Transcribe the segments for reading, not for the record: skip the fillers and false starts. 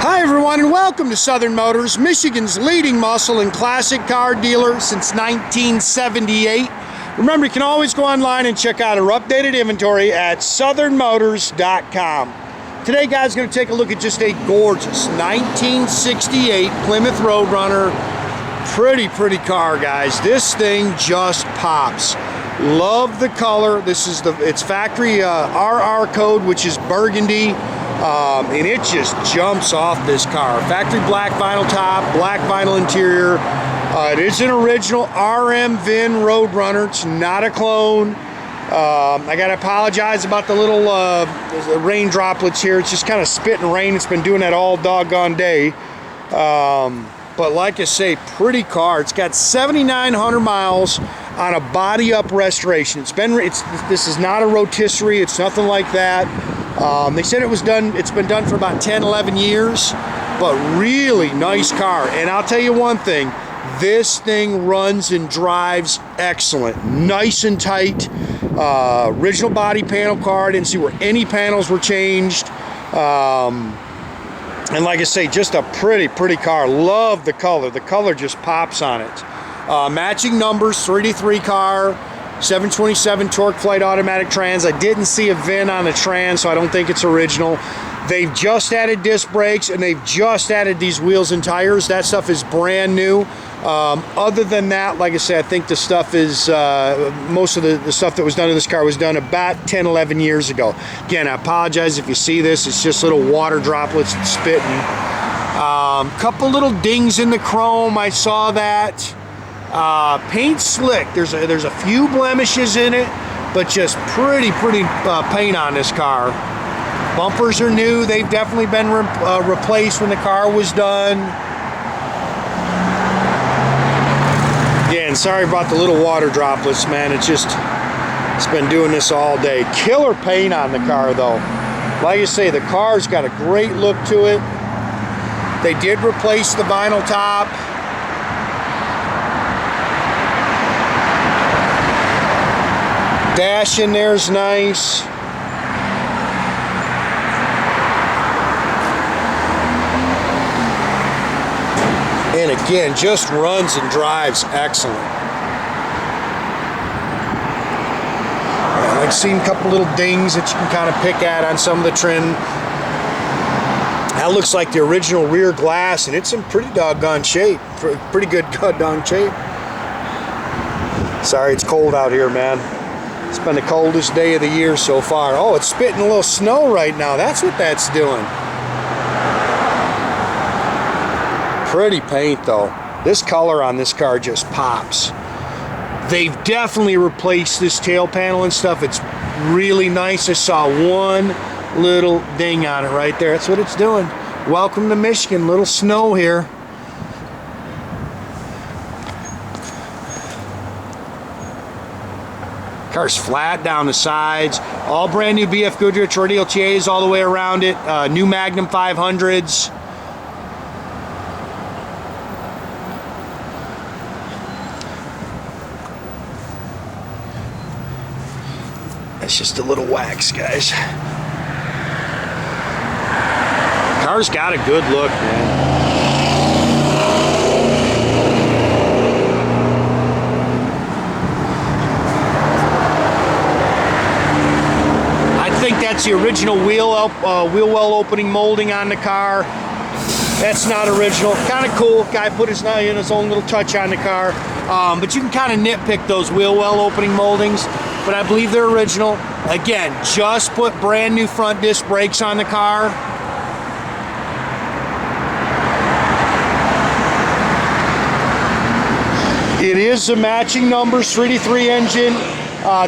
Hi everyone, and welcome to Southern Motors, Michigan's leading muscle and classic car dealer since 1978. Remember, you can always go online and check out our updated inventory at southernmotors.com. Today, guys, going to take a look at just a gorgeous 1968 Plymouth Roadrunner. Pretty car, guys. This thing just pops. Love the color. This is its factory RR code, which is burgundy. And it just jumps off this car. Factory black vinyl top, black vinyl interior. It is an original RM VIN Roadrunner. It's not a clone. I gotta apologize about the little rain droplets here. It's just kind of spitting rain. It's been doing that all doggone day. But like I say, pretty car. It's got 7,900 miles on a body up restoration. This is not a rotisserie. It's nothing like that. They said it's been done for about 10-11 years, but really nice car. And I'll tell you one thing, this thing runs and drives excellent, nice and tight. Original body panel car. Didn't see where any panels were changed. And like I say, just a pretty car. Love the color. The color just pops on it. Matching numbers, 3D3 car. 727 Torqueflite automatic trans. I didn't see a VIN on the trans, so I don't think it's original. They've just added disc brakes, and they've just added these wheels and tires. That stuff is brand new. Other than that, like I said, I think the stuff is, most of the stuff that was done in this car was done about 10-11 years ago. Again, I apologize if you see this. It's just little water droplets spitting. Couple little dings in the chrome. I saw that. Paint slick. There's a few blemishes in it, but just pretty paint on this car. Bumpers are new. They've definitely been replaced when the car was done. Again, sorry about the little water droplets, man. It's been doing this all day. Killer paint on the car, though. Like I say, the car's got a great look to it. They did replace the vinyl top. Dash in there's nice. And again, just runs and drives excellent. I like seeing a couple little dings that you can kind of pick at on some of the trim. That looks like the original rear glass, and it's in pretty doggone shape. Pretty good doggone shape. Sorry, it's cold out here, man. It's been the coldest day of the year so far. Oh, it's spitting a little snow right now. That's what that's doing. Pretty paint, though. This color on this car just pops. They've definitely replaced this tail panel and stuff. It's really nice. I saw one little ding on it right there. That's what it's doing. Welcome to Michigan. Little snow here. Car's flat down the sides. All brand new BF Goodrich Radial TAs all the way around it. New Magnum 500s. That's just a little wax, guys. Car's got a good look, man. That's the original wheel well opening molding on the car. That's not original. Kind of cool. Guy put his own little touch on the car. But you can kind of nitpick those wheel well opening moldings. But I believe they're original. Again, just put brand new front disc brakes on the car. It is a matching numbers 3D3 engine.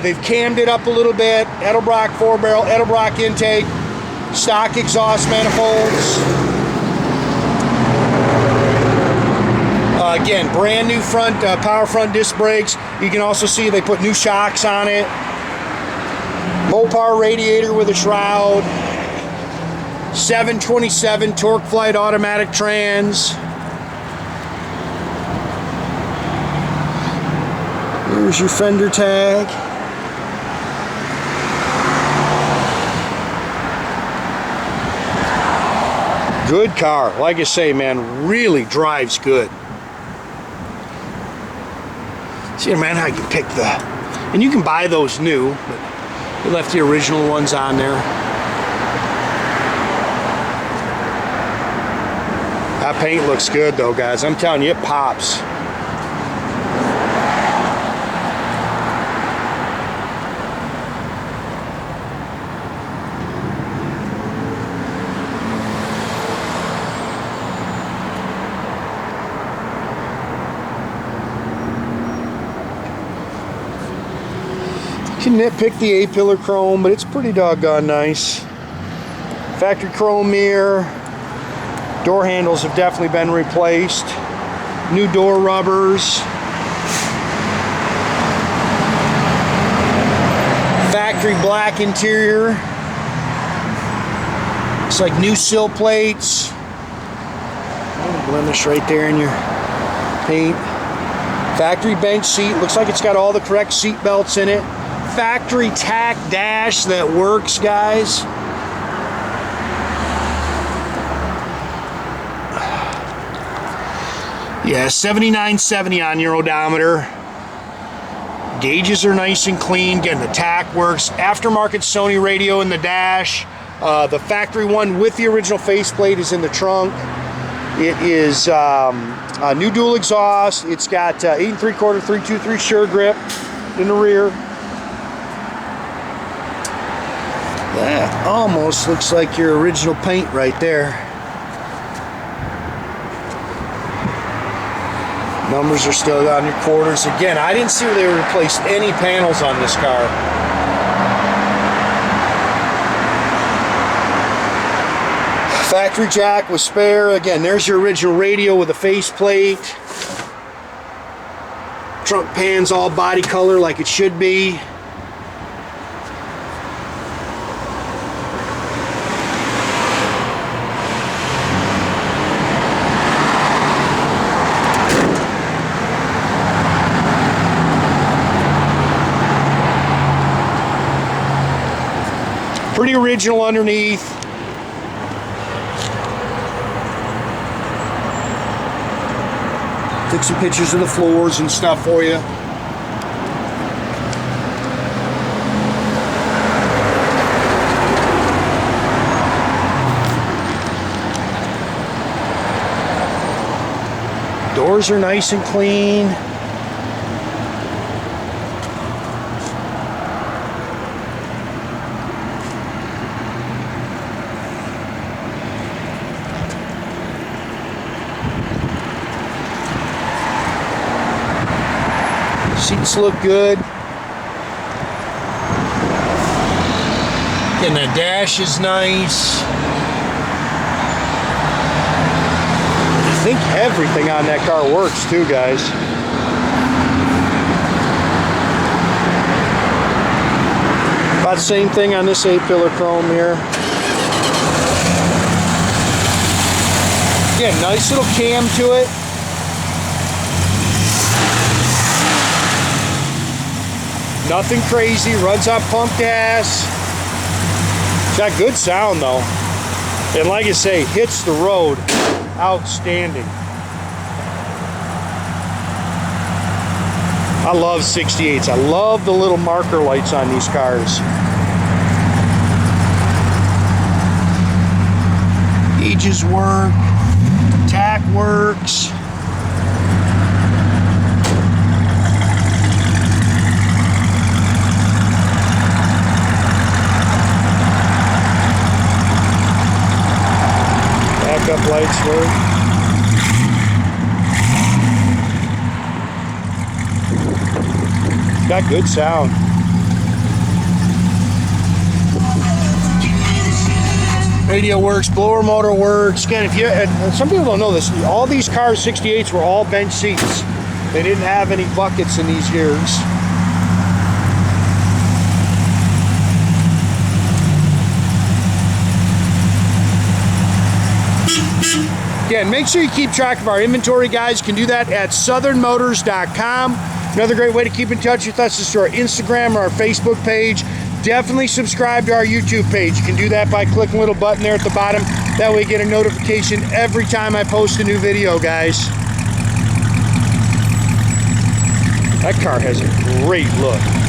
They've cammed it up a little bit. Edelbrock 4-barrel, Edelbrock intake, stock exhaust manifolds. Again, brand new front power front disc brakes. You can also see they put new shocks on it. Mopar radiator with a shroud. 727 Torqueflite automatic trans. Here's your fender tag. Good car. Like I say, man, really drives good. See, man, how you pick the... And you can buy those new, but we left the original ones on there. That paint looks good, though, guys. I'm telling you, it pops. Can nitpick the A-pillar chrome, but it's pretty doggone nice. Factory chrome mirror. Door handles have definitely been replaced. New door rubbers. Factory black interior. It's like new sill plates. Blemish right there in your paint. Factory bench seat. Looks like it's got all the correct seat belts in it. Factory tach dash that works, guys. Yeah, 7970 on your odometer. Gauges are nice and clean. Again, the tach works. Aftermarket Sony radio in the dash. The factory one with the original faceplate is in the trunk. It is a new dual exhaust. It's got 8 3/4 323 sure grip in the rear. That almost looks like your original paint right there. Numbers are still on your quarters. Again, I didn't see where they replaced any panels on this car. Factory jack with spare. Again, there's your original radio with a faceplate. Trunk pan's all body color like it should be. Pretty original underneath. Took some pictures of the floors and stuff for you. Doors are nice and clean. Seats look good. And the dash is nice. I think everything on that car works too, guys. About the same thing on this 8-pillar chrome here. Yeah, nice little cam to it. Nothing crazy, runs on pump gas. It's got good sound though. And like I say, hits the road outstanding. I love 68s. I love the little marker lights on these cars. Gauges work, tach works. Backup lights work. Got good sound. Radio works, blower motor works. Again, if you, some people don't know this, all these cars, 68s, were all bench seats. They didn't have any buckets in these years. Again, make sure you keep track of our inventory, guys. You can do that at southernmotors.com. Another great way to keep in touch with us is through our Instagram or our Facebook page. Definitely subscribe to our YouTube page. You can do that by clicking a little button there at the bottom. That way you get a notification every time I post a new video, guys. That car has a great look.